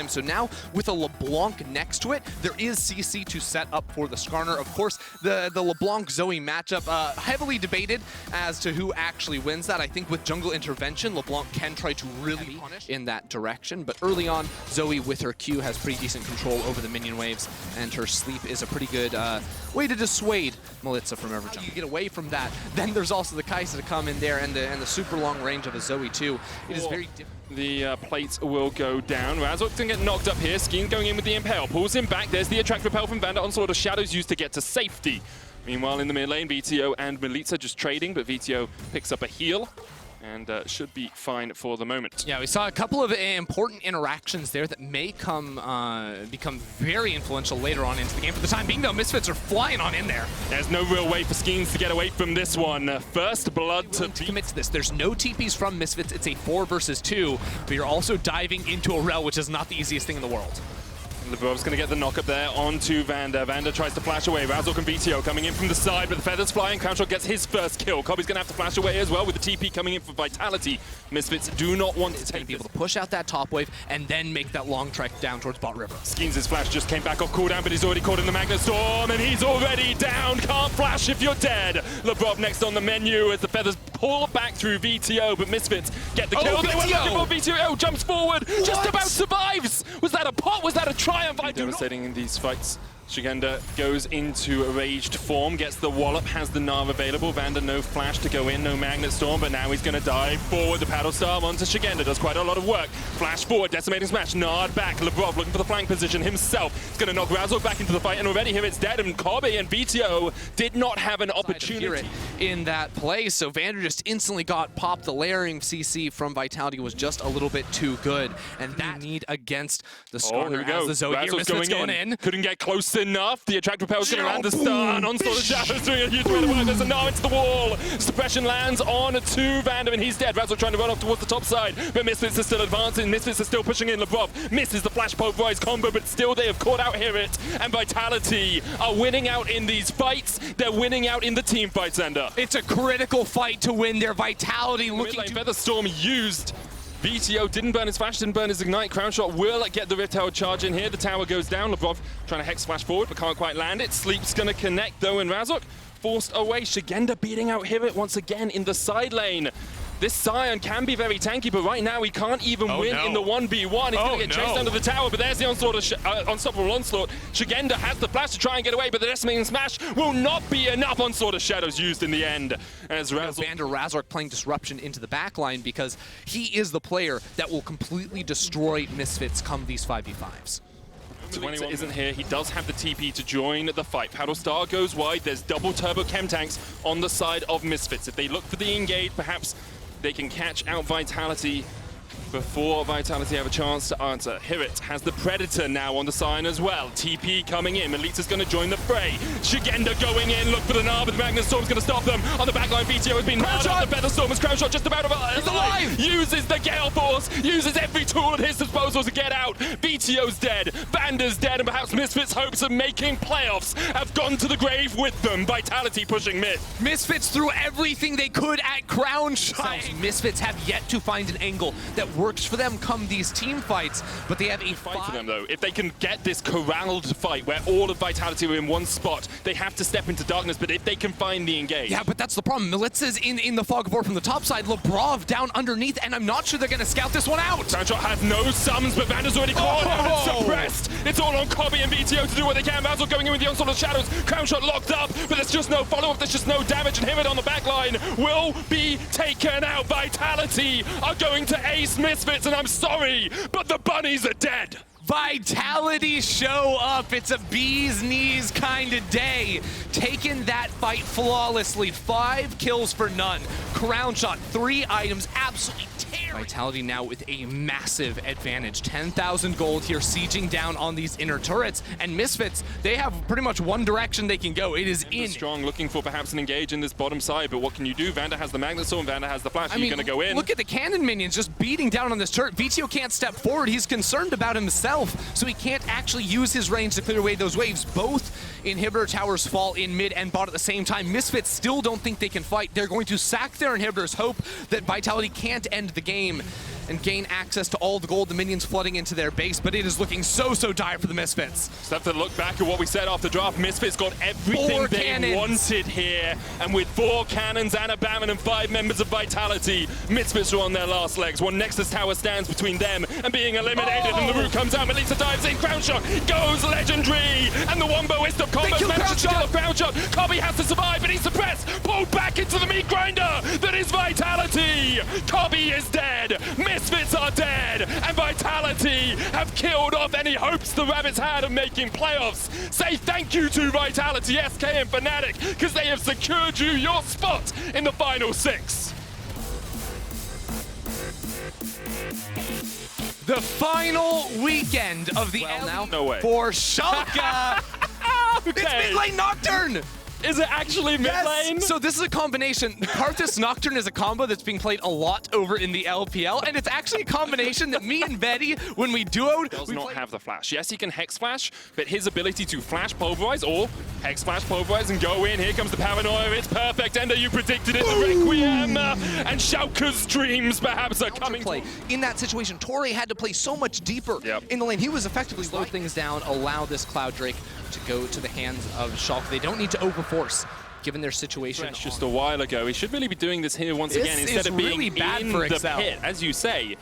So now with a LeBlanc next to it, there is CC to set up for the Skarner. Of course, the LeBlanc-Zoe matchup, heavily debated as to who actually wins that. I think with jungle intervention, LeBlanc can try to really punish in that direction. But early on, Zoe with her Q has pretty decent control over the minion waves, and her sleep is a pretty good way to dissuade Melitza from ever jumping. You get away from that. Then there's also the Kai'Sa to come in there, and the super long range of a Zoe too. It is very different. The plates will go down. Razork didn't get knocked up here. Skeen going in with the Impale. Pulls him back. There's the Attract Repel from Vander. Onslaught of Shadows used to get to safety. Meanwhile, in the mid lane, VTO and Melitza just trading, but VTO picks up a heal and should be fine for the moment. Yeah, we saw a couple of important interactions there that may become very influential later on into the game. For the time being, though, Misfits are flying on in there. There's no real way for Skeens to get away from this one. First blood to commit to this. There's no TPs from Misfits. It's a 4 versus 2, but you're also diving into a rel, which is not the easiest thing in the world. Lebrov's going to get the knock up there onto Vander. Vander tries to flash away. Razork and VTO coming in from the side, but the feathers flying. KazaLoLLCShighlights gets his first kill. Kobe's going to have to flash away as well with the TP coming in for Vitality. Misfits do not want to be able to push out that top wave and then make that long trek down towards bot river. Skeens' flash just came back off cooldown, but he's already caught in the Magnet Storm, and he's already down. Can't flash if you're dead. Lebrov next on the menu as the feathers pull back through VTO, but Misfits get the kill. They were looking for VTO. Jumps forward, just about survives. Was that a pot? Was that a triumph? Devastating in these fights. Shigenda goes into a raged form, gets the wallop, has the Gnar available. Vander no flash to go in, no Magnet Storm, but now he's going to dive forward. The paddle star onto Shigenda, does quite a lot of work. Flash forward, decimating smash, Nard back. Lebrov looking for the flank position himself. He's going to knock Razork back into the fight, and already here it's dead. And Kobe and VTO did not have an opportunity in that play, so Vander just instantly got popped. The layering CC from Vitality was just a little bit too good, and that need against the Skarner. Here we go. The Zoe Razork's going in. Couldn't get close enough. The Attract Repel is going to land the stun. Onslaught of Shadows doing a huge amount of work. There's a Gnar into the wall. Suppression lands on to Vander, and he's dead. Razork trying to run off towards the top side, but Misfits are still advancing. Misfits are still pushing in. Lebrov misses the flash pulverize combo, but still they have caught out Hirit, and Vitality are winning out in these fights. They're winning out in the team fights, Ender. It's a critical fight to win their Vitality looking to... Featherstorm used. VTO didn't burn his flash, didn't burn his ignite. Crown Shot will get the Rift Tower charge in here. The tower goes down. Lebrov trying to hex flash forward, but can't quite land it. Sleep's going to connect though, and Razork forced away. Shigenda beating out Hirit once again in the side lane. This Scion can be very tanky, but right now he can't even win in the 1v1. He's going to get chased under the tower, but there's the Unstoppable Onslaught. Shigenda has the flash to try and get away, but the Decimating Smash will not be enough. Onslaught of Shadows used in the end. As Vander Razork playing Disruption into the backline because he is the player that will completely destroy Misfits come these 5v5s. Melitza isn't here. He does have the TP to join the fight. Paddle Star goes wide. There's double turbo chem tanks on the side of Misfits. If they look for the engage, perhaps they can catch out Vitality before Vitality have a chance to answer. Hirit has the Predator now on the sign as well. TP coming in. Melitza's going to join the fray. Shigenda going in. Look for the Gnar, but the Magnet Storm's going to stop them. On the backline, VTO has been nailed on the Featherstorm as Crown Shot just about alive. Uses the Gale Force. Uses every tool at his disposal to get out. VTO's dead. Vander's dead, and perhaps Misfits' hopes of making playoffs have gone to the grave with them. Vitality pushing mid. Misfits threw everything they could at Crown Shot. Misfits have yet to find an angle that works for them come these team fights, but they have a fight for them though. If they can get this corralled fight where all of Vitality are in one spot, they have to step into darkness, but if they can find the engage. Yeah, but that's the problem. Melitza's in the fog of war from the top side, Lebrov down underneath, and I'm not sure they're going to scout this one out. Crown Shot has no sums, but Vander's already caught and suppressed. It's all on Kobe and VTO to do what they can. Basil going in with the Onslaught of Shadows. Crown Shot locked up, but there's just no follow-up, there's just no damage, and Hirit on the backline will be taken out. Vitality are going to ace Misfits, and I'm sorry, but the bunnies are dead. Vitality show up. It's a bee's knees kind of day. Taking that fight flawlessly. 5 kills for none. Crown Shot, 3 items, absolutely tearing. Vitality now with a massive advantage. 10,000 gold here, sieging down on these inner turrets. And Misfits, they have pretty much one direction they can go. It is in. Strong, looking for perhaps an engage in this bottom side, but what can you do? Vander has the Magnet Storm, Vander has the flash. Are you going to go in? Look at the cannon minions just beating down on this turret. VTO can't step forward. He's concerned about himself, so he can't actually use his range to clear away those waves. Both inhibitor towers fall in mid and bot at the same time. Misfits still don't think they can fight. They're going to sack their inhibitors, hope that Vitality can't end the game. and gain access to all the gold, the minions flooding into their base, but it is looking so dire for the Misfits. Just have to look back at what we said after draft. Misfits got everything they wanted here, and with 4 cannons and a Batman and 5 members of Vitality, Misfits are on their last legs. One Nexus tower stands between them and being eliminated, and the root comes out. Melissa dives in, Crown Shot goes legendary, and the Womboist of combos manages to kill a Crown Shot. Kobe has to survive, but he's suppressed, pulled back into the meat grinder that is Vitality. Kobe is dead, Misfits are dead, and Vitality have killed off any hopes the Rabbits had of making playoffs. Say thank you to Vitality, SK and Fnatic, because they have secured you your spot in the final 6. The final weekend of the No way. for Schalke. Okay. It's mid lane Nocturne. Is it actually mid lane? So this is a combination. Karthus Nocturne is a combo that's being played a lot over in the LPL, and it's actually a combination that me and Betty, when we duoed, does not have the flash. Yes, he can Hex Flash, but his ability to flash pulverize or Hex Flash pulverize and go in. Here comes the paranoia. It's perfect. Ender, you predicted it. The Requiem and Schalke's dreams perhaps are coming. In that situation, Torre had to play so much deeper in the lane. He was effectively slow things down, allow this Cloud Drake to go to the hands of Schalke. They don't need to overforce, given their situation. Just a while ago. He should really be doing this here once again instead of being really bad in for the Excel. pit. As you say,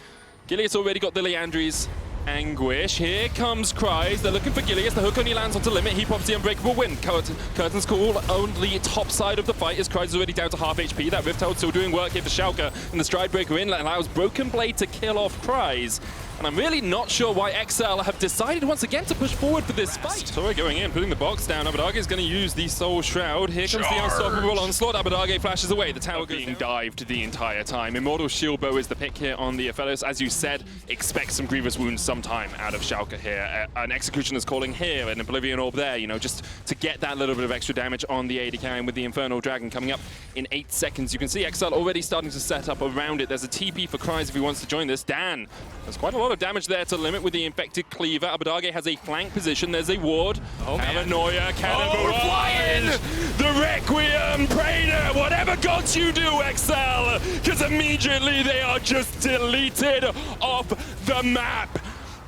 Gilius already got the Leandri's Anguish. Here comes Cries. They're looking for Gilius. The hook only lands onto Limit. He pops the Unbreakable Wind. Curtain's Call on the top side of the fight as Cries is already down to half HP. That Rift Herald still doing work here for Schalke. And the Stride Breaker in allows Broken Blade to kill off Cries. And I'm really not sure why XL have decided once again to push forward for this fight. Torre going in, putting the box down. Abbedagge is going to use the Soul Shroud. Here comes the unstoppable onslaught. Abbedagge flashes away. The tower being dived the entire time. Immortal Shield Bow is the pick here on the Fellows. As you said, expect some Grievous Wounds sometime out of Schalke here. An Executioner's Calling here, an Oblivion Orb there, you know, just to get that little bit of extra damage on the AD carry. And with the Infernal Dragon coming up in 8 seconds, you can see XL already starting to set up around it. There's a TP for Cries if he wants to join this. Dan, there's quite a lot of damage there to Limit with the Infected Cleaver. Abbedagge has a flank position. There's a ward. Paranoia, Cannon Barrage. The Requiem, Praetor, whatever gods you do, XL, because immediately they are just deleted off the map.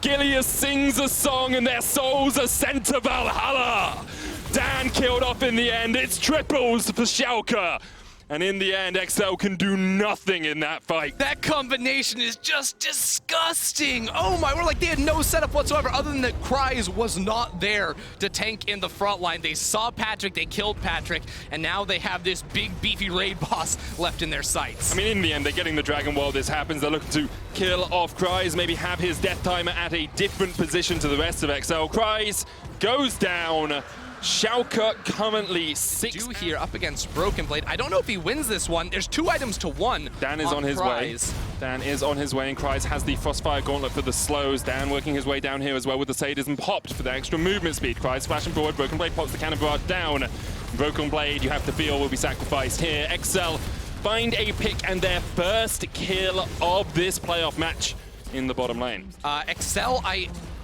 Gilius sings a song and their souls are sent to Valhalla. Dan killed off in the end. It's triples for Schalke. And in the end, XL can do nothing in that fight. That combination is just disgusting. Oh my, we're like, they had no setup whatsoever other than that Cries was not there to tank in the front line. They saw Patrick, they killed Patrick, and now they have this big beefy raid boss left in their sights. I mean, in the end, they're getting the Dragon while this happens. They're looking to kill off Cries, maybe have his death timer at a different position to the rest of XL. Cries goes down. Schalke currently 6 here up against Broken Blade. I don't know if he wins this one. There's 2 items to 1. Dan is on his way. Dan is on his way, and Cries has the Frostfire Gauntlet for the slows. Dan working his way down here as well with the Sadism popped for the extra movement speed. Cries flashing forward. Broken Blade pops the Cannon Barrage down. Broken Blade, you have to feel, will be sacrificed here. XL find a pick and their first kill of this playoff match in the bottom lane. XL,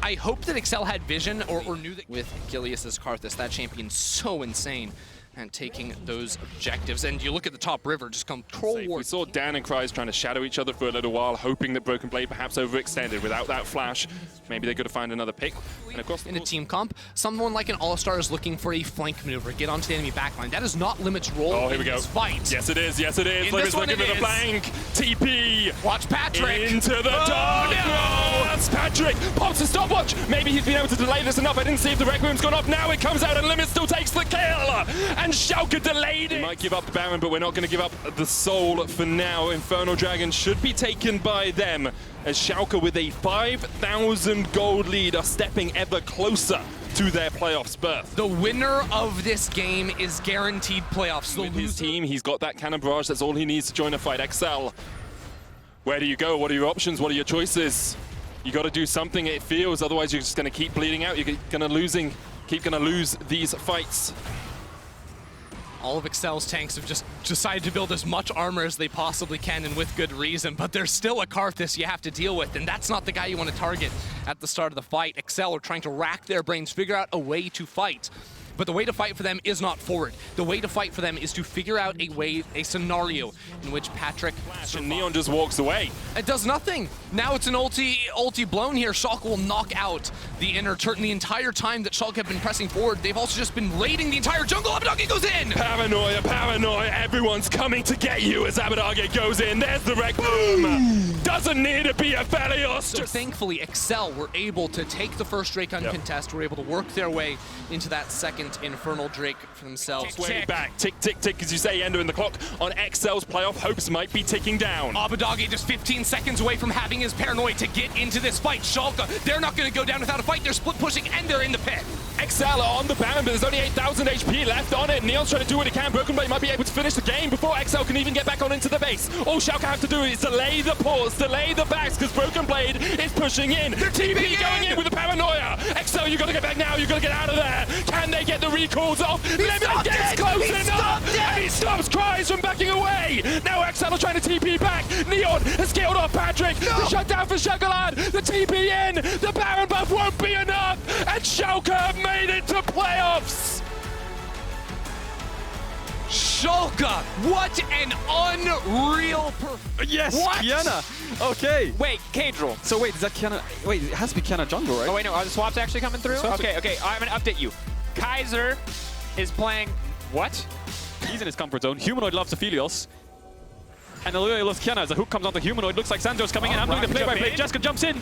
I hope that XL had vision or knew that with Gilius's Karthus, that champion's so insane and taking those objectives. And you look at the top river, just control war. We saw Dan and Cries trying to shadow each other for a little while, hoping that Broken Blade perhaps overextended. Without that flash, maybe they could have found another pick. And of course, in a team comp, someone like an All-Star is looking for a flank maneuver, get onto the enemy backline. That is not Limit's role in this fight. Yes, it is. Yes, it is. Limit's looking for the flank. TP. Watch Patrick. Into the dark. No, that's Patrick. Pops a stopwatch. Maybe he's been able to delay this enough. I didn't see if the Requiem's gone off. Now it comes out and Limit still takes the kill. And Schalke delayed it. We might give up the Baron, but we're not going to give up the Soul for now. Infernal Dragon should be taken by them, as Schalke with a 5,000 gold lead are stepping ever closer to their playoffs berth. The winner of this game is guaranteed playoffs. With his team, he's got that Cannon Barrage. That's all he needs to join a fight. XL, where do you go? What are your options? What are your choices? You got to do something, it feels, otherwise you're just going to keep bleeding out. You're going to lose these fights. All of XL's tanks have just decided to build as much armor as they possibly can, and with good reason, but there's still a Karthus you have to deal with, and that's not the guy you want to target at the start of the fight. XL are trying to rack their brains, figure out a way to fight. But the way to fight for them is not forward. The way to fight for them is to figure out a scenario in which Patrick and Neon just walks away. It does nothing. Now it's an ulti blown here. Schalke will knock out the inner turret. The entire time that Schalke have been pressing forward, they've also just been raiding the entire jungle. Abadage goes in! Paranoia, paranoia, everyone's coming to get you as Abadage goes in. There's the wreck, boom! Doesn't need to be a Felios. So thankfully, Excel were able to take the first Drake uncontest, were able to work their way into that second Infernal Drake for themselves. Way back, tick, tick, tick, as you say, entering the clock on Excel's playoff hopes might be ticking down. Abadage just 15 seconds away from having his paranoia to get into this fight. Schalke, they're not going to go down without a fight. They're split pushing and they're in the pit. Excel on the Baron, but there's only 8,000 HP left on it. Neon's trying to do what he can. Broken Blade might be able to finish the game before Excel can even get back on into the base. All Schalke have to do is delay the pause, delay the backs, because Broken Blade is pushing in. They're TP going in with the paranoia. Excel, you got to get back now. You got to get out of there. Can they get the recalls off? Lemon gets close enough, and he stops Cries from backing away. Now Excel are trying to TP back. Neon has killed off Patrick. The shutdown for Chocolat. The TP in. The Baron buff won't be enough, and Schalke have made it to playoffs. Schalke, what an unreal Yes, What? Kiana. Okay. Wait, Kadril. So wait, is that Kiana? Wait, it has to be Kiana jungle, right? Oh wait, no, are the swaps actually coming through? Swaps Okay, okay, I'm gonna update you. Kaiser is playing what? He's in his comfort zone. Humanoid loves Aphelios. And Eluya loves Kiana as the hook comes onto Humanoid. Looks like Sanjo's coming in. I'm doing the play-by-play. Jessica jumps in.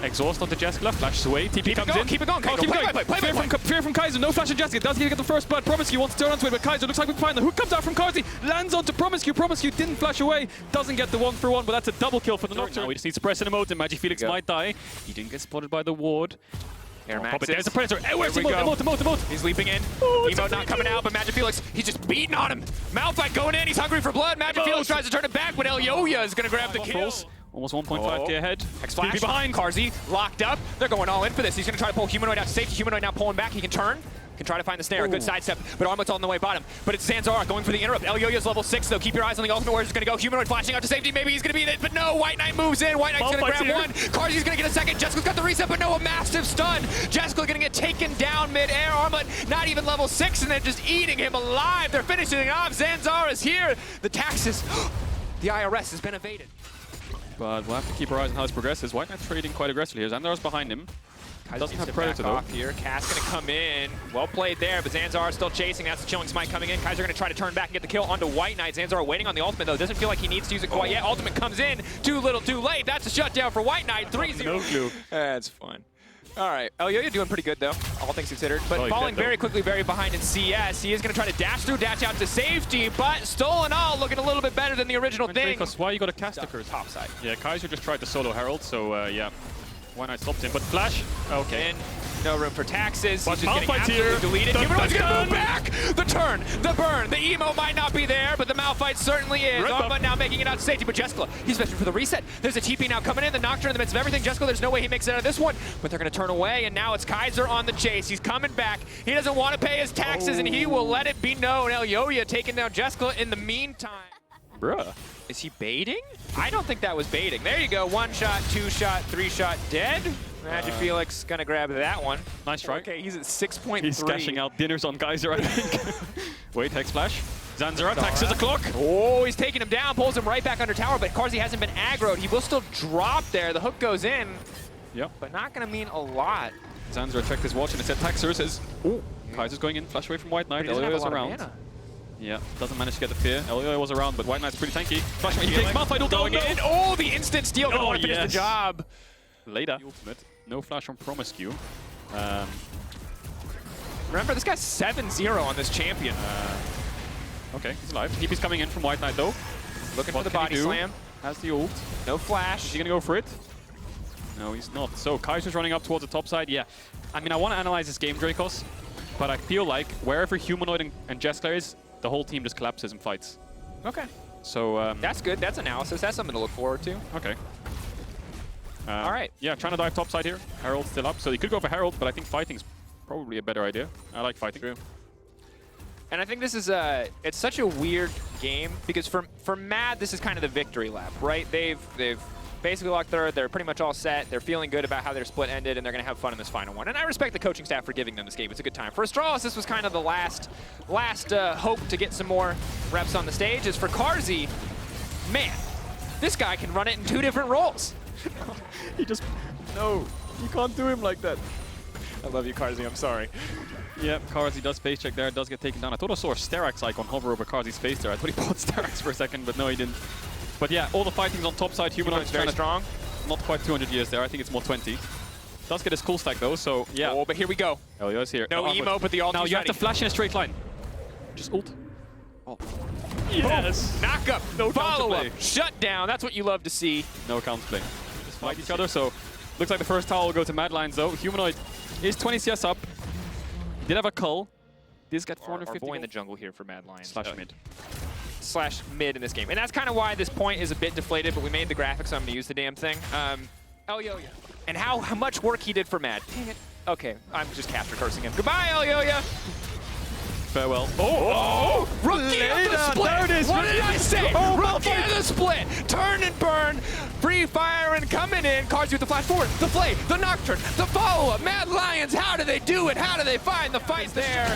Exhaust onto Jessica, flashes away. TP comes in. Keep it going, Oh, keep play, going. play, play, play, play. Fear from Kaiser. No flash on Jessica. Does he get the first blood? Promiscu wants to turn onto it, but Kaiser looks like we're fine. The hook comes out from Carzy. Lands onto Promiscu. Promiscu didn't flash away. Doesn't get the 1-for-1, but that's a double kill for the Nocturne. Now he just needs to press an emote, and Magifelix might die. He didn't get spotted by the ward. But There's a Predator. Where's the emote? He's leaping in. Emote not coming out, but Magifelix, he's just beating on him. Malphite going in. He's hungry for blood. Magifelix tries to turn it back, but Elyoya is going to grab the kill. Almost 1.5k ahead. X-Flash TP behind. Carzy locked up. They're going all in for this. He's going to try to pull Humanoid out to safety. Humanoid now pulling back. He can turn. Can try to find the snare. A good sidestep, but Armut's on the way bottom. But it's Zanzara going for the interrupt. Elyoya's level 6, though. Keep your eyes on the ultimate where he's going to go. Humanoid flashing out to safety. Maybe he's going to be in it, but no. White Knight moves in. White Knight's going to grab one. Carzy's going to get a second. Jessica's got the reset, but no, a massive stun. Jessica going to get taken down mid-air. Armut not even level 6, and they're just eating him alive. They're finishing it off. Zanzara's here. The taxes, the IRS has been evaded. But we'll have to keep our eyes on how this progresses. White Knight's trading quite aggressively here. Zanzara's behind him. Doesn't have Predator though. Off here. Cass gonna come in. Well played there, but Zanzara still chasing. That's the Chilling Smite coming in. Kaiser gonna try to turn back and get the kill onto White Knight. Zanzara waiting on the ultimate though. Doesn't feel like he needs to use it quite yet. Ultimate comes in. Too little, too late. That's a shutdown for White Knight. 3-0. No clue. That's fun. All right, Elyoya doing pretty good though, all things considered. But falling very quickly, very behind in CS. He is gonna try to dash through, dash out to safety, but stolen all, looking a little bit better than the original thing. Because why you got a cast curse? Top side. Yeah, Kaiser just tried to solo Herald, so yeah. White Knight stopped him, but flash. Okay. No room for taxes. But He's just getting Malphite's absolutely here. deleted. Humanoid's gonna move back! The turn, the burn, the emo might not be there, but the Malphite certainly is. Armut now making it out to safety, but Jessica, he's fishing for the reset. There's a TP now coming in, the Nocturne in the midst of everything. Jessica, there's no way he makes it out of this one, but they're gonna turn away, and now it's Kaiser on the chase. He's coming back. He doesn't want to pay his taxes, and he will let it be known. Elyoya taking down Jessica in the meantime. Bruh. Is he baiting? I don't think that was baiting. There you go, 1 shot, 2 shot, 3 shot, dead. Magifelix gonna grab that one. Nice try. Okay, he's at 6.3. He's cashing out dinners on Kaiser, I think. Wait, Hex Flash. Zanzara taxes the clock. Oh, he's taking him down, pulls him right back under tower, but Carzy hasn't been aggroed. He will still drop there. The hook goes in, Yep. but not gonna mean a lot. Zanzara checked his watch and it said Taxer says, oh, Kaiser's going in, flash away from White Knight. Elyoya's around. Yeah, doesn't manage to get the fear. Elyoya was around, but White Knight's pretty tanky. Flash away, he takes Malphite going in. Oh, the instant steal. Don't want to finish the job. Later. Ultimate. No flash on Promiscu. Remember, this guy's 7-0 on this champion. Okay, he's alive. TP's coming in from White Knight though. Looking for the body slam. Has the ult. No flash. Is he gonna go for it? No, he's not. So Kaiser's running up towards the top side. Yeah. I mean, I want to analyze this game, Dracos, but I feel like wherever Humanoid and Jessica is, the whole team just collapses and fights. Okay. So that's good. That's analysis. That's something to look forward to. Okay. All right. Yeah, trying to dive top side here. Herald's still up, so he could go for Herald, but I think fighting's probably a better idea. I like fighting. True. And I think this is it's such a weird game because for Mad, this is kind of the victory lap, right? They've basically locked third. They're pretty much all set. They're feeling good about how their split ended, and they're going to have fun in this final one. And I respect the coaching staff for giving them this game. It's a good time. For Astralis, this was kind of the last hope to get some more reps on the stage. As for Carzy, man, this guy can run it in 2 different roles. No, you can't do him like that. I love you, Carzy. I'm sorry. Yeah, Carzy does face check there, does get taken down. I thought I saw a Sterax icon hover over Carzy's face there. I thought he bought Sterax for a second, but no, he didn't. But yeah, all the fighting's on top side. Humanoid's very strong. Not quite 200 years there. I think it's more 20. Does get his cool stack though, so yeah. Oh, but here we go. Elio's here. No emo, but the ult. Now you have to flash in a straight line. Just ult. Oh. Yes. Knock up. No follow up. counterplay. Shut down. That's what you love to see. No counterplay. Just fight each other. So looks like the first tower will go to Mad Lions though. Humanoid is 20 CS up. Did have a cull. This got 450. Boy in the jungle here for Mad Lions. Slash mid. Slash mid in this game. And that's kind of why this point is a bit deflated, but we made the graphics, so I'm going to use the damn thing. Elyoya. And how much work he did for Mad. Dang it. Okay, I'm just caster cursing him. Goodbye, Elyoya. Farewell. Oh! Rookie of the split! There it is. What did I say? Oh, Rookie of the split! Turn and burn! Free fire and coming in. Carzy with the flash forward. The play, the Nocturne, the follow-up. Mad Lions, how do they do it? How do they find the fight there?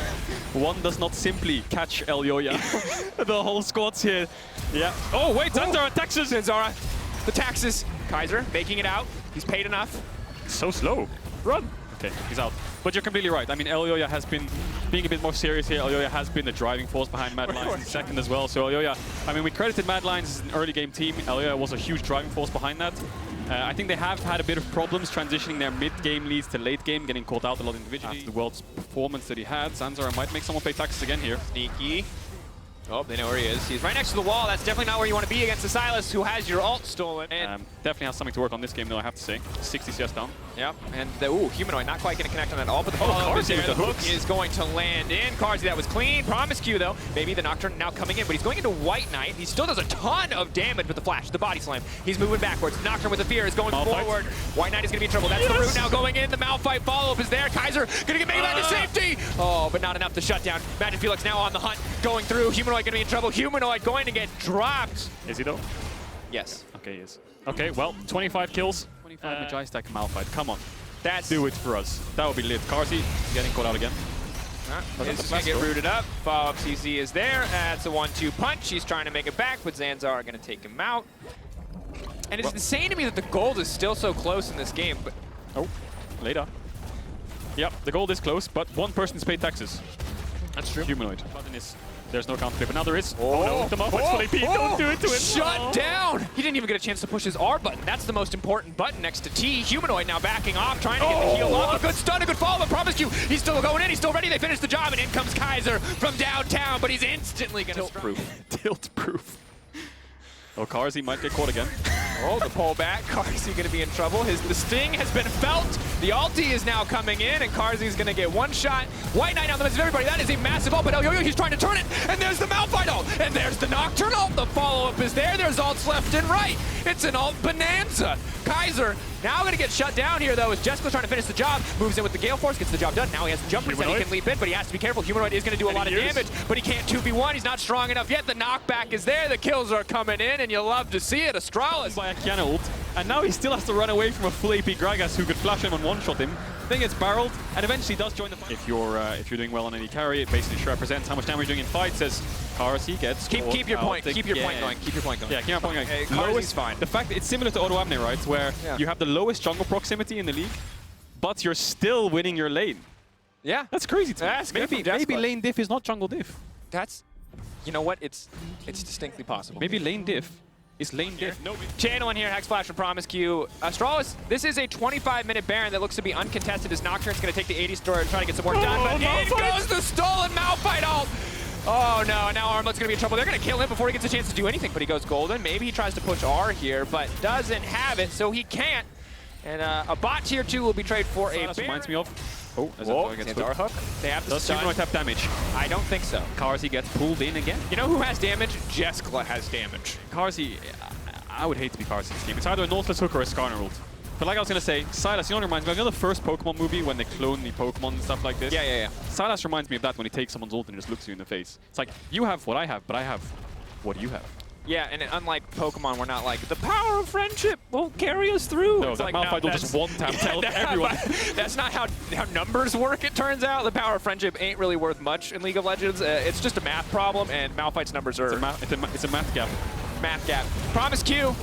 One does not simply catch Elyoya. The whole squad's here. Yeah. Oh, wait, Zanzara, taxes! Zanzara, the taxes. Kaiser making it out. He's paid enough. So slow. Run. Okay, he's out. But you're completely right. I mean, Elyoya has been being a bit more serious here. Elyoya has been the driving force behind Mad Lions in second as well. So Elyoya, I mean, we credited Mad Lions as an early game team. Elyoya was a huge driving force behind that. I think they have had a bit of problems transitioning their mid-game leads to late game, getting caught out a lot individually. After the world's performance that he had, Zanzara might make someone pay taxes again here. Sneaky. Oh, they know where he is. He's right next to the wall. That's definitely not where you want to be against the Sylas, who has your ult stolen. And definitely has something to work on this game, though, I have to say. 60 CS down. Yeah, and the Humanoid not quite going to connect on that all, but the follow-up is there. The hook is going to land in. Carzy, that was clean. Promiscu, though. Maybe the Nocturne now coming in, but he's going into White Knight. He still does a ton of damage with the flash, the body slam. He's moving backwards. Nocturne with the fear is going forward. White Knight is going to be in trouble. That's the route now going in. The Malphite follow-up is there. Kaiser going to get made back to safety. Oh, but not enough to shut down. Magic Felix now on the hunt, going through. Humanoid going to be in trouble. Humanoid going to get dropped. Is he, though? Yes. Okay, he is. Okay, well, 25 kills. 25 Magi stack Malphite. Come on. That's do it for us. That would be lit. Carzy getting caught out again. He's just going to get rooted up. Follow-up CC is there. That's a 1-2 punch. He's trying to make it back, but Zanzara going to take him out. And it's insane to me that the gold is still so close in this game. But oh, later. Yep, the gold is close, but one person's paid taxes. That's true. Humanoid. Button is. There's no counterplay, but now there is. Oh no, the Malphite's full AP. Don't do it to him. Shut down! He didn't even get a chance to push his R button. That's the most important button next to T. Humanoid now backing off, trying to get the heal off. A good stun, a good follow-up. Promiscu, he's still going in. He's still ready. They finish the job, and in comes Kaiser from downtown, but he's instantly going to tilt-proof. Tilt-proof. Oh, Carzy might get caught again. Oh, the pullback. Carzy going to be in trouble. The sting has been felt. The ulti is now coming in, and Carzy going to get one shot. White Knight on the midst of everybody. That is a massive ult, but Elyoya, he's trying to turn it. And there's the Malphite ult. And there's the Nocturne ult. The follow-up is there. There's ults left and right. It's an ult bonanza. Kaiser now going to get shut down here, though, as Jessica's trying to finish the job. Moves in with the Gale Force, gets the job done. Now he has the jump reset. He can leap in, but he has to be careful. Humanoid is going to do a lot of damage, but he can't 2v1. He's not strong enough yet. The knockback is there. The kills are coming in, and you love to see it. Astralis by a Kiana ult, and now he still has to run away from a full AP Gragas who could flash him and one-shot him. Then gets barreled, and eventually does join the fight. If you're doing well on any carry, it basically represents how much damage you're doing in fights. As Carzy gets keep your point. Keep your point going. Keep your point going. Yeah, keep your point going. Carzy's fine. The fact that it's similar to Auto Amne, right? Where you have the lowest jungle proximity in the league, but you're still winning your lane. Yeah, that's crazy to me. Maybe lane diff is not jungle diff. That's, you know what? It's distinctly possible. Maybe lane diff. Is lane diff. Channeling here, Hex Flash from Promiscu. Astralis, this is a 25-minute Baron that looks to be uncontested as Nocturne's going to take the 80 store, trying to get some work done, but in goes the stolen Malphite ult! Oh no, now Armlet's going to be in trouble. They're going to kill him before he gets a chance to do anything, but he goes golden. Maybe he tries to push R here, but doesn't have it, so he can't. And a bot tier 2 will be traded for a Baron. Reminds me of... Oh, Zanzara hook. They have the stun. Does Humanoid have damage? I don't think so. Carzy gets pulled in again. You know who has damage? Jessica has damage. Carzy, I would hate to be Carzy's team. It's either a Nautilus hook or a Skarner ult. But like I was going to say, Sylas, you know what reminds me of? You know the first Pokemon movie when they clone the Pokemon and stuff like this? Yeah. Sylas reminds me of that when he takes someone's ult and just looks you in the face. It's like, you have what I have, but I have what you have. Yeah, and unlike Pokemon, we're not like, the power of friendship will carry us through. No, it's that like, Malphite will that's- just one-tap tell everyone. That's not how numbers work, it turns out. The power of friendship ain't really worth much in League of Legends. It's just a math problem, and Malphite's numbers are... It's a math gap. Math gap. Promise Q.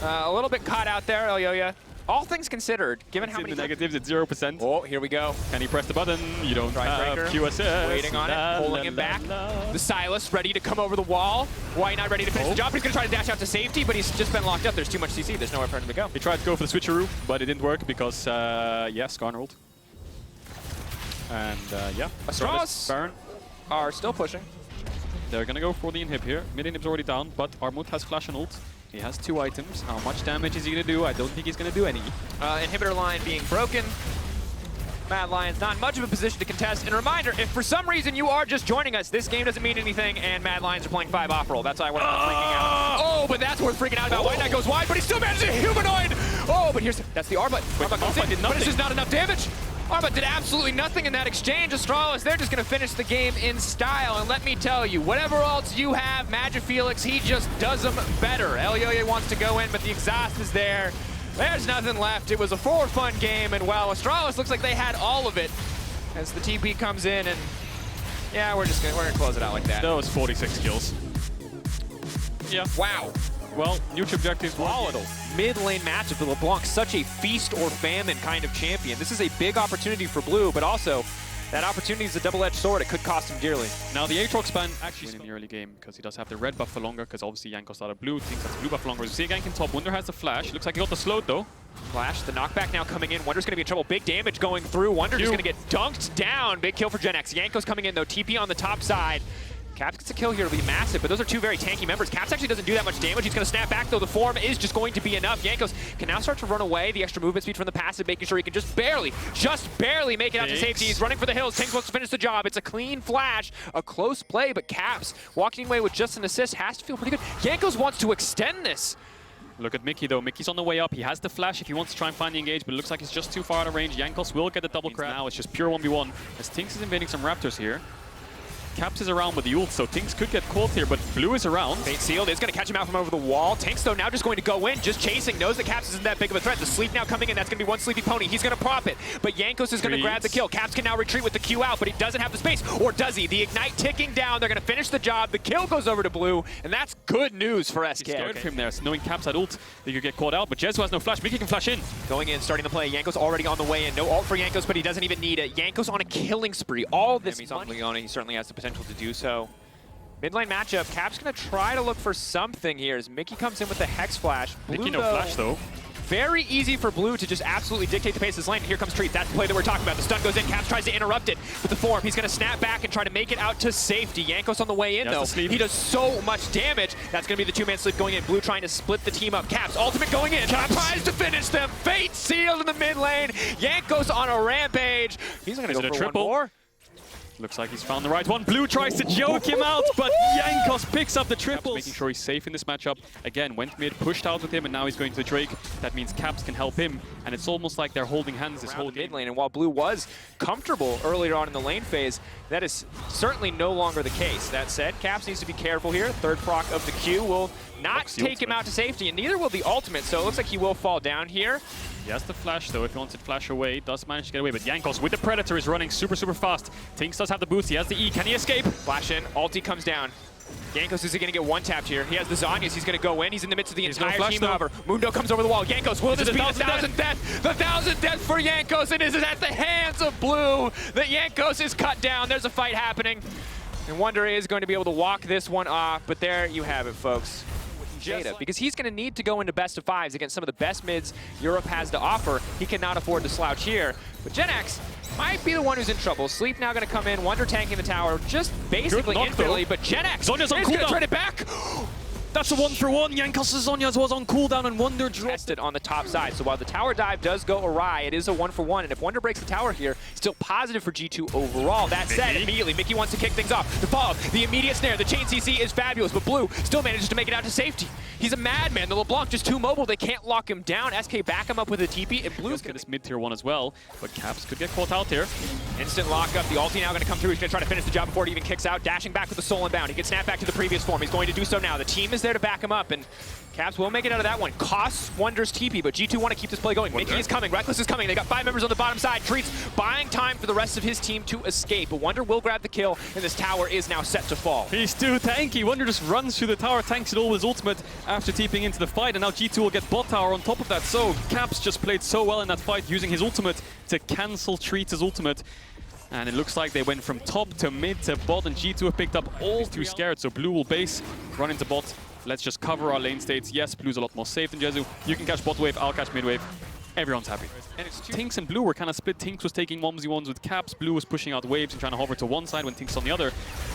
A little bit caught out there, Elyoya. All things considered, given how In many... the negatives, it's 0%. Oh, here we go. Can he press the button? You don't have Strikebreaker. QSS. Waiting on it, pulling him back. The Silas ready to come over the wall. White Knight ready to finish the job. He's going to try to dash out to safety, but he's just been locked up. There's too much CC. There's nowhere for him to go. He tried to go for the switcheroo, but it didn't work because, yeah, Skarn rolled. And, yeah. Astralis Baron. are still pushing. They're going to go for the inhib here. Mid inhib's already down, but Armut has flash and ult. He has 2 items. How much damage is he going to do? I don't think he's going to do any. Inhibitor line being broken. Mad Lion's not in much of a position to contest. And a reminder, if for some reason you are just joining us, this game doesn't mean anything, and Mad Lions are playing 5 off-roll. That's why we're not freaking out. Oh, but that's worth freaking out about. White Knight goes wide, but he still manages a humanoid! Oh, but that's the Arbut. Arbut goes in, but it's just not enough damage. Arbut did absolutely nothing in that exchange. Astralis, they're just going to finish the game in style. And let me tell you, whatever else you have, Magifelix, he just does them better. Elyoya wants to go in, but the exhaust is there. There's nothing left. It was a fun game, and well, Astralis looks like they had all of it as the TP comes in, and yeah, we're gonna close it out like that. That was 46 kills. Yeah. Wow. Well, neutral objectives Volatile. Mid lane matchup for LeBlanc, such a feast or famine kind of champion. This is a big opportunity for Blue, but also that opportunity is a double-edged sword. It could cost him dearly. Now the Aatrox ban actually in the early game because he does have the red buff for longer because obviously Yanko started blue, thinks that's blue buff for longer. We see a gank in top. Wunder has the flash. Looks like he got the slowed though. Flash, the knockback now coming in. Wonder's going to be in trouble. Big damage going through. Wonder just going to get dunked down. Big kill for Gen X. Yanko's coming in though. TP on the top side. Caps gets a kill here. It'll be massive, but those are 2 very tanky members. Caps actually doesn't do that much damage. He's going to snap back, though. The form is just going to be enough. Yankos can now start to run away. The extra movement speed from the passive, making sure he can just barely make it out to safety. He's running for the hills. Tinks wants to finish the job. It's a clean flash, a close play, but Caps walking away with just an assist has to feel pretty good. Yankos wants to extend this. Look at Mickey though. Mickey's on the way up. He has the flash if he wants to try and find the engage, but it looks like he's just too far out of range. Yankos will get the double crap. Now it's just pure 1v1 as Tinks is invading some Raptors here. Caps is around with the ult, so Tinks could get caught here, but Blue is around. Fate sealed. It's going to catch him out from over the wall. Tinks, though, now just going to go in, just chasing. Knows that Caps isn't that big of a threat. The sleep now coming in. That's going to be one sleepy pony. He's going to pop it, but Yankos is going to grab the kill. Caps can now retreat with the Q out, but he doesn't have the space. Or does he? The Ignite ticking down. They're going to finish the job. The kill goes over to Blue, and that's good news for SK. He's scared for him there, so knowing Caps had ult, they could get caught out, but Jezu has no flash. Mickey can flash in. Going in, starting the play. Yankos already on the way in. No ult for Yankos, but he doesn't even need it. Yankos on a killing spree. All this he's on Leona. He certainly has the potential to do so. Mid lane matchup. Cap's going to try to look for something here as Mickey comes in with the Hex Flash. Blue, Mickey no flash though. Very easy for Blue to just absolutely dictate the pace of this lane. Here comes Treat. That's the play that we're talking about. The stun goes in. Caps tries to interrupt it with the form. He's going to snap back and try to make it out to safety. Yankos on the way in, though. He does so much damage. That's going to be the 2-man sleep going in. Blue trying to split the team up. Caps ultimate going in. Caps tries to finish them. Fate sealed in the mid lane. Yankos on a rampage. He's going to go for triple. one more. Looks like he's found the right one. Blue tries to joke him out, but Yankos picks up the triples. Making sure he's safe in this matchup. Again, went mid, pushed out with him, and now he's going to the Drake. That means Caps can help him, and it's almost like they're holding hands this whole game. Mid lane, and while Blue was comfortable earlier on in the lane phase, that is certainly no longer the case. That said, Caps needs to be careful here. Third proc of the Q will not take him out to safety, and neither will the ultimate, so it looks like he will fall down here. He has the flash though, if he wants to flash away, does manage to get away, but Yankos with the Predator is running super fast. Tinks does have the boost, he has the E, can he escape? Flash in, ulti comes down. Yankos is going to get one-tapped here. He has the Zhonya's, he's going to go in, he's in the midst of the entire team, however. Mundo comes over the wall, Yankos, will this be the 1,000th death? The 1,000th death for Yankos, and it is at the hands of Blue that Yankos is cut down. There's a fight happening, and Wonder is going to be able to walk this one off, but there you have it, folks. Jada, because he's going to need to go into best of 5s against some of the best mids Europe has to offer. He cannot afford to slouch here. But Gen X might be the one who's in trouble. Sleep now going to come in, Wonder tanking the tower, just basically infinitely, but Gen X is going to turn it back. That's a 1-for-1. Yankos' Zhonya's was on cooldown and Wonder dropped it on the top side. So while the tower dive does go awry, it is a 1-for-1. And if Wonder breaks the tower here, still positive for G2 overall. That said, immediately, Mickey wants to kick things off. The follow-up, the immediate snare, the chain CC is fabulous, but Blue still manages to make it out to safety. He's a madman. The LeBlanc just too mobile. They can't lock him down. SK back him up with a TP, and Blue's get this mid-tier 1 as well, but Caps could get caught out here. Instant lockup. The ulti now going to come through. He's going to try to finish the job before it even kicks out. Dashing back with the soul inbound. He can snap back to the previous form. He's going to do so now. The team is is there to back him up, and Cavs will make it out of that one. Costs Wonder's TP, but G2 want to keep this play going. Mickey is coming, Reckless is coming. They got 5 members on the bottom side. Treats buying time for the rest of his team to escape, but Wonder will grab the kill, and this tower is now set to fall. He's too tanky. Wonder just runs through the tower, tanks it all with his ultimate after TPing into the fight, and now G2 will get bot tower on top of that. So Caps just played so well in that fight, using his ultimate to cancel Treats' ultimate. And it looks like they went from top to mid to bot, and G2 have picked up all too scared. So Blue will base, run into bot. Let's just cover our lane states. Yes, Blue's a lot more safe than Jezu. You can catch bot wave, I'll catch mid wave. Everyone's happy. And it's Tinks and Blue were kind of split. Tinks was taking 1v1s with Caps. Blue was pushing out waves and trying to hover to one side when Tinks on the other.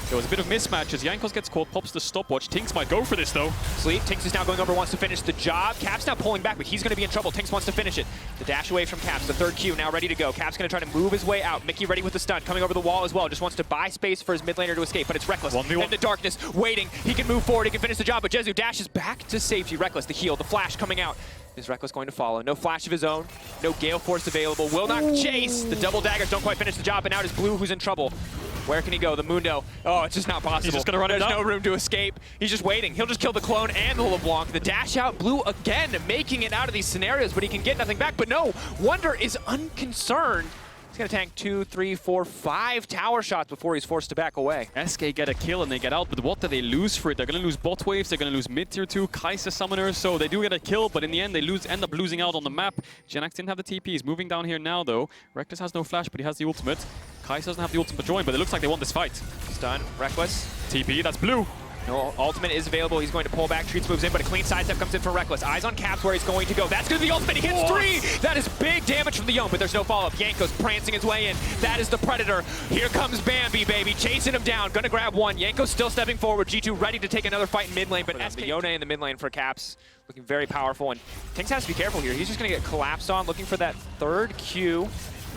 There was a bit of mismatch as Jankos gets caught, pops the stopwatch. Tinks might go for this though. Sleep, Tinks is now going over, wants to finish the job. Caps now pulling back, but he's going to be in trouble. Tinks wants to finish it. The dash away from Caps, the third Q now ready to go. Caps going to try to move his way out. Mickey ready with the stun, coming over the wall as well. Just wants to buy space for his mid laner to escape, but it's Reckless. 1v1. In the darkness, waiting. He can move forward, he can finish the job, but Jezu dashes back to safety. Reckless, the heal, the flash coming out. Is Reckless going to follow? No flash of his own, no Gale Force available, will not chase. The double daggers don't quite finish the job, and now it is Blue who's in trouble. Where can he go? The Mundo. Oh, it's just not possible. He's just gonna run it There's up. no room to escape. He's just waiting. He'll just kill the clone and the LeBlanc. The dash out, Blue again making it out of these scenarios, but he can get nothing back. But no, Wonder is unconcerned. He's gonna tank 2, 3, 4, 5 tower shots before he's forced to back away. SK get a kill and they get out, but what do they lose for it? They're going to lose bot waves, they're going to lose mid tier 2, Kai'Sa summoners, so they do get a kill, but in the end they end up losing out on the map. Genax didn't have the TP, he's moving down here now though. Reckless has no flash, but he has the ultimate. Kai'Sa doesn't have the ultimate join, but it looks like they won this fight. Stun, Reckless. TP, that's Blue. No, ultimate is available. He's going to pull back. Treats moves in, but a clean sidestep comes in for Reckless. Eyes on Caps where he's going to go. That's going to be the ultimate. He hits 3. That is big damage from the Yone, but there's no follow-up. Jankos prancing his way in. That is the Predator. Here comes Bambi, baby. Chasing him down. Going to grab one. Jankos still stepping forward. G2 ready to take another fight in mid lane, but the Yone in the mid lane for Caps looking very powerful. And Tinks has to be careful here. He's just going to get collapsed on, looking for that third Q.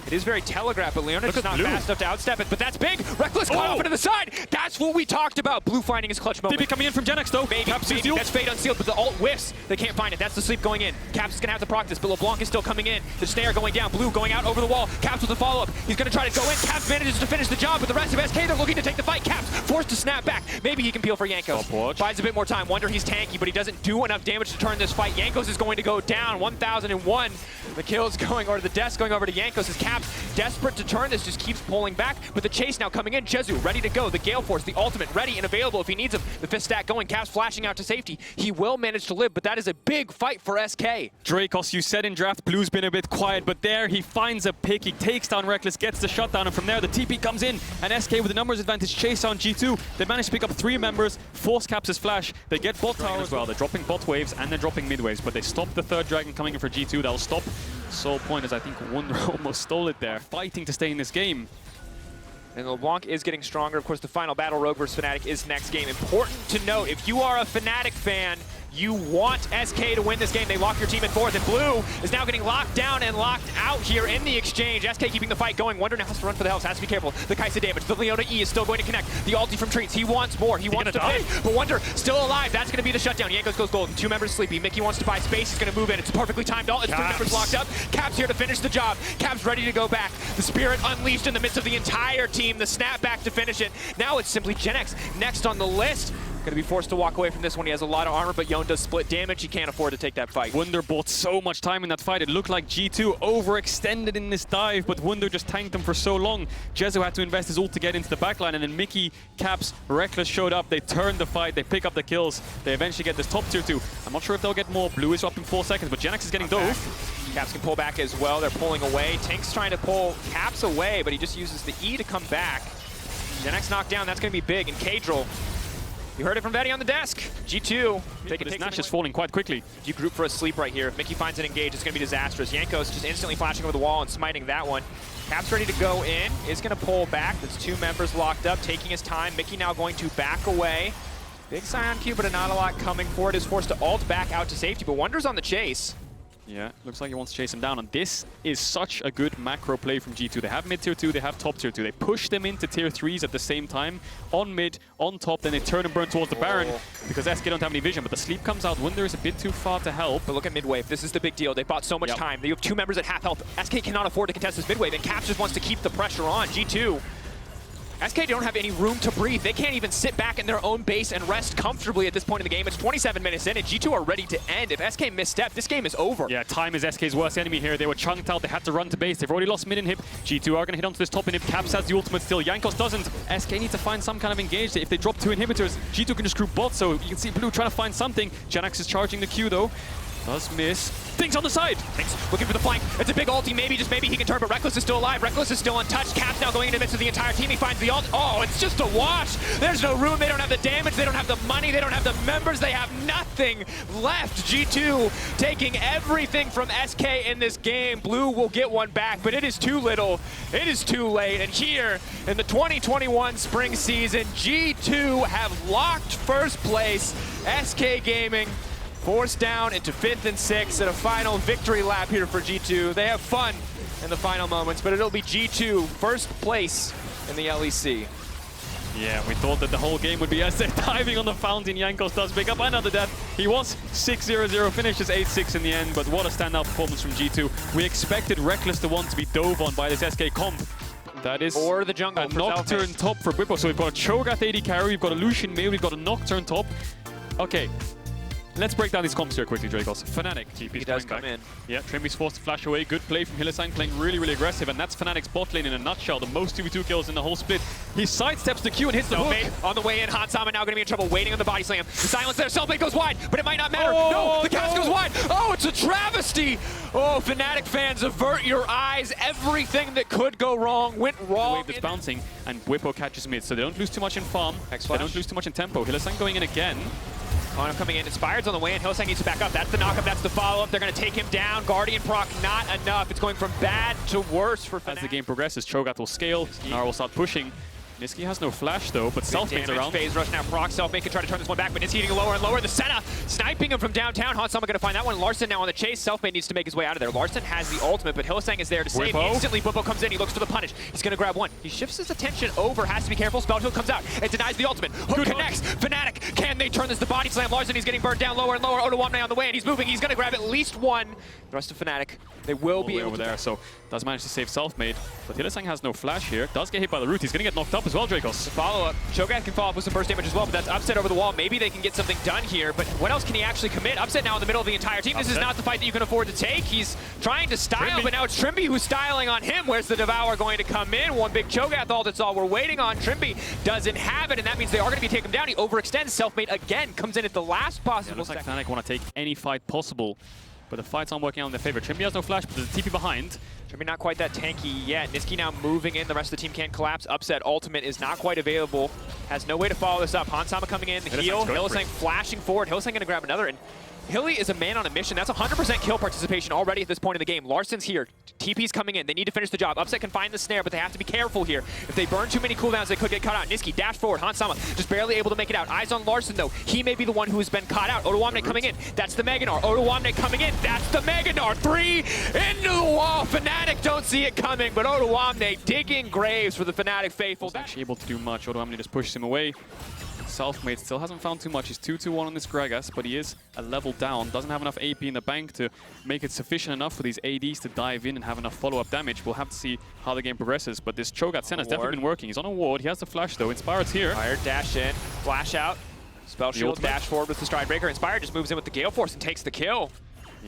It is very telegraphed, but Leonard's just not fast enough to outstep it. But that's big. Reckless caught off into the side. That's what we talked about. Blue finding his clutch moment. TP coming in from Genax though. Maybe. That's Fate unsealed, but the ult whiffs. They can't find it. That's the sleep going in. Caps is going to have to proc this, but LeBlanc is still coming in. The snare going down. Blue going out over the wall. Caps with the follow-up. He's going to try to go in. Caps manages to finish the job, but the rest of SK, they're looking to take the fight. Caps forced to snap back. Maybe he can peel for Jankos. Buys a bit more time. Wonder he's tanky, but he doesn't do enough damage to turn this fight. Jankos is going to go down. 1001. The kill's going, or the death's going over to Jankos as Caps, desperate to turn this, just keeps pulling back, but the chase now coming in. Jezu ready to go. The Gale Force, the ultimate, ready and available if he needs him. The fifth stack going. Caps flashing out to safety. He will manage to live, but that is a big fight for SK. Dracos, you said in draft, Blue's been a bit quiet, but there he finds a pick. He takes down Reckless, gets the shutdown, and from there the TP comes in, and SK with the numbers advantage chase on G2. They manage to pick up 3 members, force Caps' flash. They get bot tower as well. They're dropping bot waves and they're dropping mid waves, but they stop the third dragon coming in for G2. That'll stop Soul Point, as I think Wonder almost stole it there. Fighting to stay in this game. And LeBlanc is getting stronger. Of course, the final battle, Rogue vs. Fnatic, is next game. Important to note, if you are a Fnatic fan, you want SK to win this game. They lock your team in 4th, and Blue is now getting locked down and locked out here in the exchange. SK keeping the fight going. Wonder now has to run for the health, has to be careful. The Kai'Sa damage, the Leona E is still going to connect. The ulti from Treats, he wants more. He wants to pin, but Wonder still alive. That's going to be the shutdown. Jankos goes golden. 2 members sleepy. Mickey wants to buy space. He's going to move in. It's a perfectly timed ult. It's 3 members locked up. Caps here to finish the job. Caps ready to go back. The Spirit unleashed in the midst of the entire team. The snap back to finish it. Now it's simply Genax next on the list. Going to be forced to walk away from this one. He has a lot of armor, but Yone does split damage. He can't afford to take that fight. Wunder bought so much time in that fight. It looked like G2 overextended in this dive, but Wunder just tanked them for so long. Jezu had to invest his ult to get into the backline, and then Mickey, Caps, Reckless showed up. They turned the fight. They pick up the kills. They eventually get this top tier 2. I'm not sure if they'll get more. Blue is up in 4 seconds, but Genax is getting dove. Caps can pull back as well. They're pulling away. Tank's trying to pull Caps away, but he just uses the E to come back. Genax knocked down. That's going to be big. And Kadril, you heard it from Betty on the desk. G2. This Nash is falling quite quickly. You group for a sleep right here. If Mickey finds an engage, it's going to be disastrous. Jankos just instantly flashing over the wall and smiting that one. Caps ready to go in. Is going to pull back. There's 2 members locked up, taking his time. Mickey now going to back away. Big Scion Q, but not a lot coming for it. Is forced to ult back out to safety, but Wonder's on the chase. Yeah, looks like he wants to chase him down, and this is such a good macro play from G2. They have mid tier 2, they have top tier 2. They push them into tier 3s at the same time, on mid, on top, then they turn and burn towards the Baron, because SK don't have any vision, but the sleep comes out. Wunder is a bit too far to help. But look at mid wave, this is the big deal. They bought so much time. You have 2 members at half health. SK cannot afford to contest this mid wave, and Caps just wants to keep the pressure on. G2 SK don't have any room to breathe. They can't even sit back in their own base and rest comfortably at this point in the game. It's 27 minutes in, and G2 are ready to end. If SK misstep, this game is over. Yeah, time is SK's worst enemy here. They were chunked out. They had to run to base. They've already lost mid inhib. G2 are going to hit onto this top inhib. Caps has the ultimate still. Jankos doesn't. SK need to find some kind of engage. If they drop 2 inhibitors, G2 can just group bots. So you can see Blue trying to find something. Janax is charging the Q though. Does miss. Things on the side. Things looking for the flank. It's a big ulti. Maybe, just maybe he can turn, but Reckless is still alive. Reckless is still untouched. Caps now going into the midst of the entire team. He finds the ult. Oh, it's just a wash. There's no room. They don't have the damage. They don't have the money. They don't have the members. They have nothing left. G2 taking everything from SK in this game. Blue will get one back, but it is too little. It is too late. And here in the 2021 spring season, G2 have locked first place. SK Gaming forced down into 5th and 6th at a final victory lap here for G2. They have fun in the final moments, but it'll be G2 first place in the LEC. Yeah, we thought that the whole game would be SK diving on the fountain. Jankos does pick up another death. He was 6-0-0, finishes 8-6 in the end, but what a standout performance from G2. We expected Reckless the one to be dove on by this SK comp. That is or the jungle a Nocturne top for Bwipo. So we've got a Cho'Gath AD carry, we've got a Lucian mid, we've got a Nocturne top. Okay. Let's break down these comps here quickly, Dracos. Fnatic, TP's does coming come back. in. Yeah, Trimby's forced to flash away. Good play from Hylissang, playing really, really aggressive, and that's Fnatic's bot lane in a nutshell. The most 2v2 kills in the whole split. He sidesteps the Q and hits the hook. On the way in, Hansama now going to be in trouble, waiting on the body slam. The silence there, Cellblade goes wide, but it might not matter. No, the cast goes wide. Oh, it's a travesty. Oh, Fnatic fans, avert your eyes. Everything that could go wrong went wrong. The wave that's bouncing, and Bwipo catches mid, so they don't lose too much in farm. They don't lose too much in tempo. Hylissang going in again. Ono coming in, Inspired's on the way, and Hylissang needs to back up. That's the knockup, that's the follow-up. They're going to take him down. Guardian proc, not enough. It's going from bad to worse for Fnatic. As the game progresses, Cho'Gath will scale, Nara will start pushing. Niski has no flash though, but Selfmade's around. Phase rush now, proc, Selfmade can try to turn this one back, but Niski getting lower and lower. The Senna sniping him from downtown. Hansama going to find that one. Larson now on the chase. Selfmade needs to make his way out of there. Larson has the ultimate, but Hylissang is there to save. Instantly, Bwipo comes in. He looks for the punish. He's going to grab one. He shifts his attention over. Has to be careful. Spellshield comes out. It denies the ultimate. Hook connects. Fnatic, can they turn this to body slam? Larson, he's getting burned down lower and lower. Odoamne on the way, and he's moving. He's going to grab at least one. The rest of Fnatic, they will be able over there. So does manage to save Selfmade, but Hylissang has no flash here. Does get hit by the root. He's going to get knocked up as well, Dracos. Follow-up. Cho'Gath can follow up with some burst damage as well, but that's Upset over the wall. Maybe they can get something done here, but what else can he actually commit? Upset now in the middle of the entire team. This is not the fight that you can afford to take. He's trying to style, but now it's Trimby who's styling on him. Where's the Devour going to come in? One big Cho'Gath ult, that's all we're waiting on. Trimby doesn't have it, and that means they are going to be taking him down. He overextends. Selfmade again comes in at the last possible second. Looks like Fnatic want to take any fight possible, but the fights aren't working out in their favor. Trimby has no flash, but there's a TP behind. Trimby not quite that tanky yet. Niski now moving in. The rest of the team can't collapse. Upset ultimate is not quite available. Has no way to follow this up. Hansama coming in. The heal. Hylissang flashing forward. Hylissang going to grab another. And Hilly is a man on a mission. That's 100% kill participation already at this point in the game. Larson's here. TP's coming in. They need to finish the job. Upset can find the snare, but they have to be careful here. If they burn too many cooldowns, they could get caught out. Niski dash forward. Hansama just barely able to make it out. Eyes on Larson, though. He may be the one who has been caught out. Odoamne coming in. That's the Meganar. Odoamne coming in. That's the Meganar. 3 into the wall. Fnatic don't see it coming, but Odoamne digging graves for the Fnatic faithful. Wasn't actually able to do much. Odoamne just pushes him away. Selfmade still hasn't found too much. He's 2-2-1 on this Gragas, but he is a level down. Doesn't have enough AP in the bank to make it sufficient enough for these ADs to dive in and have enough follow-up damage. We'll have to see how the game progresses, but this Cho'Gath Senna's definitely been working. He's on a ward. He has the flash, though. Inspired's here. Inspired dash in, flash out. Spell shield, dash forward with the Stride Breaker. Inspired just moves in with the Gale Force and takes the kill.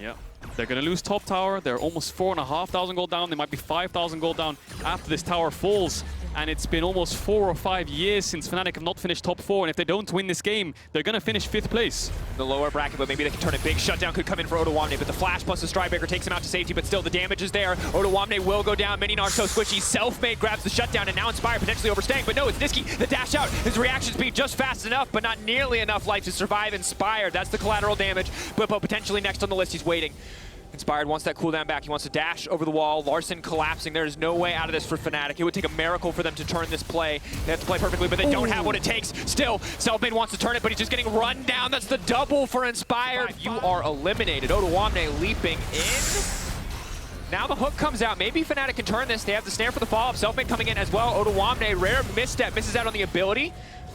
Yeah. They're going to lose top tower. They're almost 4,500 gold down. They might be 5,000 gold down after this tower falls. And it's been almost 4 or 5 years since Fnatic have not finished top 4. And if they don't win this game, they're going to finish 5th place. The lower bracket, but maybe they can turn it big. Shutdown could come in for Odoamne, but the flash plus the Stride Breaker takes him out to safety, but still the damage is there. Odoamne will go down. Mininar so squishy. Selfmade grabs the shutdown, and now Inspired potentially overstaying. But no, it's Niski. The dash out. His reaction speed just fast enough, but not nearly enough life to survive Inspired. That's the collateral damage. Bwipo potentially next on the list. He's waiting. Inspired wants that cooldown back. He wants to dash over the wall. Larson collapsing. There is no way out of this for Fnatic. It would take a miracle for them to turn this play. They have to play perfectly, but they don't have what it takes. Still, Selfmade wants to turn it, but he's just getting run down. That's the double for Inspired. You are eliminated. Odoamne leaping in. Now the hook comes out. Maybe Fnatic can turn this. They have the snare for the follow-up. Selfmade coming in as well. Odoamne, rare misstep, misses out on the ability.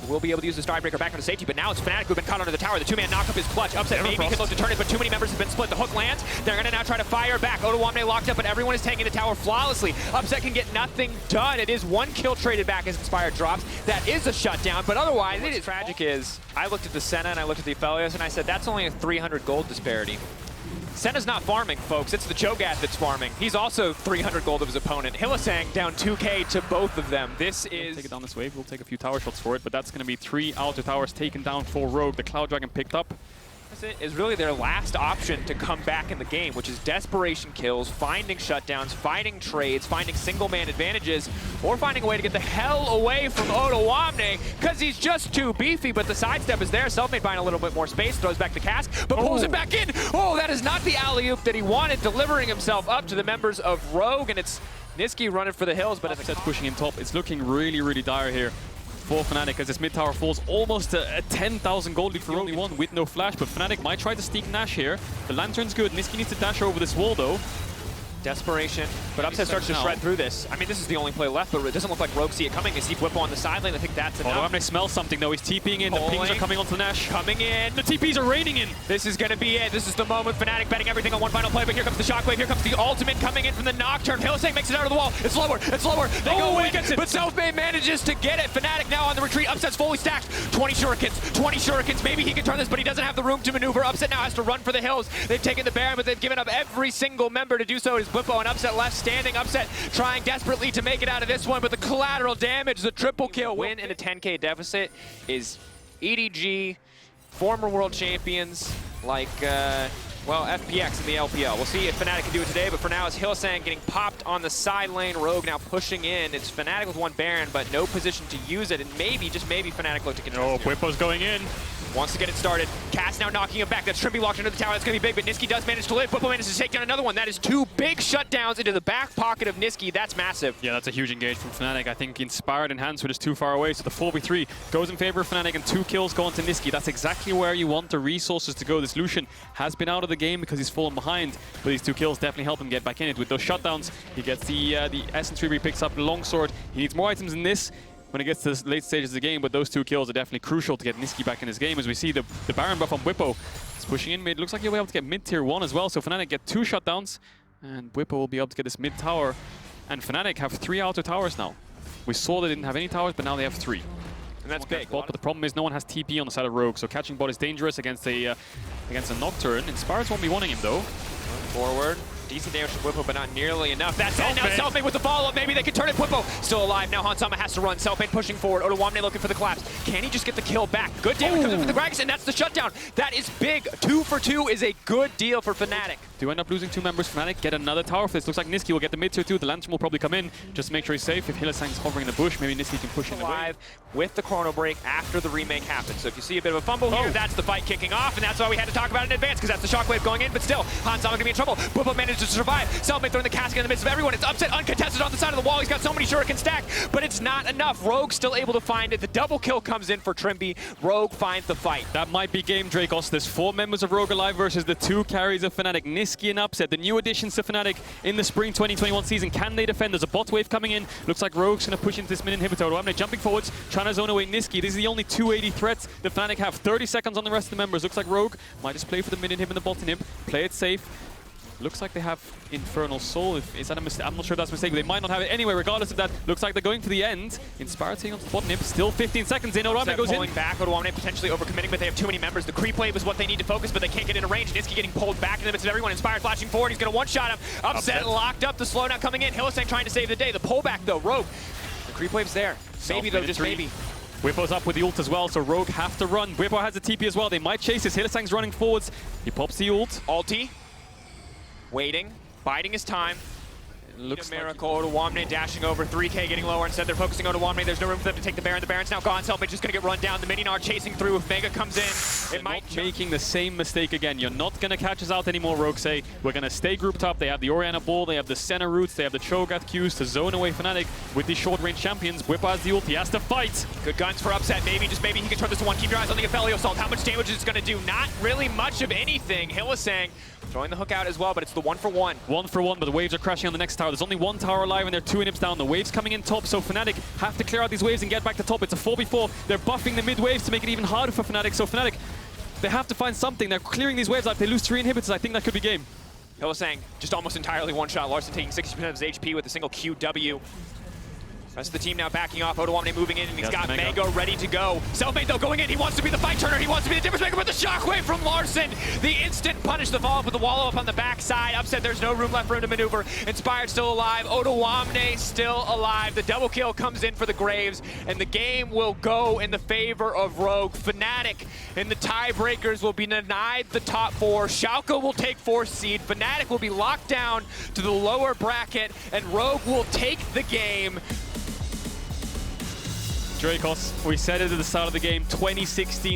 Will be able to use the Starbreaker back into safety, but now it's Fnatic who've been caught under the tower. The two-man knock-up is clutch. Upset maybe can look to turn it, but too many members have been split. The hook lands. They're going to now try to fire back. Odoamne locked up, but everyone is taking the tower flawlessly. Upset can get nothing done. It is one kill traded back as Inspired drops. That is a shutdown, but otherwise, it is tragic. I looked at the Senna and I looked at the Aphelios, and I said, that's only a 300 gold disparity. Senna's not farming, folks. It's the Cho'Gath that's farming. He's also 300 gold of his opponent. Hylissang down 2k to both of them. This is... Take it down this wave. We'll take a few tower shots for it, but that's going to be 3 outer towers taken down for Rogue. The Cloud Dragon picked up. This is really their last option to come back in the game, which is desperation kills, finding shutdowns, finding trades, finding single-man advantages, or finding a way to get the hell away from Odoamne, because he's just too beefy, but the sidestep is there. Selfmade buying a little bit more space, throws back the cast, but pulls it back in. Oh, that is not the alley-oop that he wanted, delivering himself up to the members of Rogue, and it's Nisqy running for the hills, but Upset's pushing in top. It's looking really, really dire here for Fnatic as this mid tower falls almost a 10,000 gold lead for only one with no flash, but Fnatic might try to sneak Nash here. The Lantern's good. Nisqy needs to dash over this wall though. Desperation, but Upset starts to shred through this. I mean, this is the only play left, but it doesn't look like Rogue see it coming. They see Whippo on the sideline. I think that's enough. Odoamne smells something though. He's TPing in. The pings are coming onto Nash. Coming in. The TPs are raining in. This is going to be it. This is the moment. Fnatic betting everything on one final play, but here comes the Shockwave. Here comes the ultimate coming in from the Nocturne. Hylissang makes it out of the wall. It's lower. It's lower. They go in, but Selfmade manages to get it. Fnatic now on the retreat. Upset's fully stacked. 20 shurikens. 20 shurikens. Maybe he can turn this, but he doesn't have the room to maneuver. Upset now has to run for the hills. They've taken the Baron, but they've given up every single member to do so. It is Whippo and Upset left standing. Upset trying desperately to make it out of this one, but the collateral damage, the triple kill win in a 10k deficit is EDG, former world champions like, well, FPX in the LPL. We'll see if Fnatic can do it today, but for now it's Hylissang getting popped on the side lane. Rogue now pushing in. It's Fnatic with one Baron, but no position to use it, and maybe, just maybe, Fnatic look to get it. Oh, Whippo's going in. Wants to get it started. Cass now knocking him back. That's Trimby locked into the tower. That's going to be big, but Nisqy does manage to live. Whippo manages to take down another one. That is 2 big shutdowns into the back pocket of Nisqy. That's massive. Yeah, that's a huge engage from Fnatic. I think Inspired and Hanswood is too far away, so the 4v3 goes in favor of Fnatic, and 2 kills go into Nisqy. That's exactly where you want the resources to go. This Lucian has been out of the game because he's fallen behind, but these 2 kills definitely help him get back in it. With those shutdowns, he gets the Essence Tree, he picks up the longsword. He needs more items than this when it gets to the late stages of the game, but those 2 kills are definitely crucial to get Nisqy back in his game. As we see the Baron buff on Whippo is pushing in mid. Looks like he'll be able to get mid tier 1 as well, so Fnatic get 2 shutdowns, and Whippo will be able to get this mid tower. And Fnatic have 3 outer towers now. We saw they didn't have any towers, but now they have 3. And that's big. Bot, but the problem is no one has TP on the side of Rogue, so catching bot is dangerous against a Nocturne. Inspires won't be wanting him though. Forward. Decent damage from Whippo, but not nearly enough. That's it. Now Selfmade with the follow-up. Maybe they can turn it. Whippo still alive. Now Hansama has to run. Selfmade pushing forward. Odoamne looking for the collapse. Can he just get the kill back? Good damage comes in for the Gragas, and that's the shutdown. That is big. 2 for 2 is a good deal for Fnatic. Do end up losing 2 members. Fnatic get another tower for this. Looks like Nisqy will get the mid tier 2. The Lantern will probably come in just to make sure he's safe. If Hylissang's hovering in the bush, maybe Nisqy can push in the way. With the chrono break after the remake happens. So if you see a bit of a fumble here, that's the fight kicking off, and that's why we had to talk about it in advance, because that's the shockwave going in, but still, Hansama going to be in trouble. Whippo managed to survive. Selfmade throwing the casket in the midst of everyone. It's Upset uncontested on the side of the wall. He's got so many shurikens stacked, but it's not enough. Rogue still able to find it. The double kill comes in for Trimby. Rogue finds the fight. That might be game, Dracos. There's 4 members of Rogue alive versus the 2 carries of Fnatic. Nisqy and Upset, the new additions to Fnatic in the spring 2021 season. Can they defend? There's a bot wave coming in. Looks like Rogue's going to push into this mid inhibitor. Odoamne jumping forwards, trying to zone away Nisqy. This is the only 280 threats that Fnatic have. 30 seconds on the rest of the members. Looks like Rogue might just play for the mid inhib and the bot inhib. Play it safe. Looks like they have Infernal Soul. Is that a mistake? I'm not sure if that's a mistake, but they might not have it anyway. Regardless of that, looks like they're going for the end. Inspired taking on the bot nib. Still 15 seconds in. Odoamne goes pulling in. back. Odoamne potentially overcommitting, but they have too many members. The creep wave is what they need to focus, but they can't get into range. Nisqy getting pulled back in the midst of everyone. Inspired flashing forward. He's going to one-shot him. Upset locked up. The slowdown coming in. Hylissang trying to save the day. The pullback, though. Rogue. The creep wave's there. Maybe, though, just maybe. Whippo's up with the ult as well, so Rogue have to run. Whippo has a TP as well. They might chase this. Hylissang's running forwards. He pops the ult. Ulti. Waiting. Biding his time. Looks a miracle. Odoamne dashing over. 3k getting lower. Instead, they're focusing on Odoamne. There's no room for them to take the Baron. The Baron's now gone. Selfmade just going to get run down. The Mininar chasing through. If Mega comes in, it might making the same mistake again. You're not going to catch us out anymore, Rogue say. We're going to stay grouped up. They have the Orianna Ball. They have the Senna roots. They have the Cho'Gath Qs to zone away Fnatic with these short-range champions. Whippo has the ult. He has to fight. Good guns for Upset. Maybe, just maybe he can turn this to 1. Keep your eyes on the Aphelios assault. How much damage is it going to do? Not really much of anything. Hylissang Throwing the hook out as well, but it's the 1-for-1. 1-for-1, but the waves are crashing on the next tower. There's only one tower alive and they're 2 inhibs down. The waves coming in top, so Fnatic have to clear out these waves and get back to top. It's a 4v4. They're buffing the mid waves to make it even harder for Fnatic. So Fnatic, they have to find something. They're clearing these waves out. If they lose 3 inhibitors, I think that could be game. Hylissang just almost entirely one-shot. Larson taking 60% of his HP with a single QW. Rest of the team now backing off. Odoamne moving in, and he's got Mango ready to go. Selfmade, though, going in. He wants to be the fight turner. He wants to be the difference maker, but the shockwave from Larson. The instant punish, the follow-up with the wall up on the backside. Upset, there's no room left for him to maneuver. Inspired still alive. Odoamne still alive. The double kill comes in for the Graves, and the game will go in the favor of Rogue. Fnatic and the tiebreakers will be denied the top 4. Schalke will take 4th seed. Fnatic will be locked down to the lower bracket, and Rogue will take the game. Dracos, we said it at the start of the game, 2016.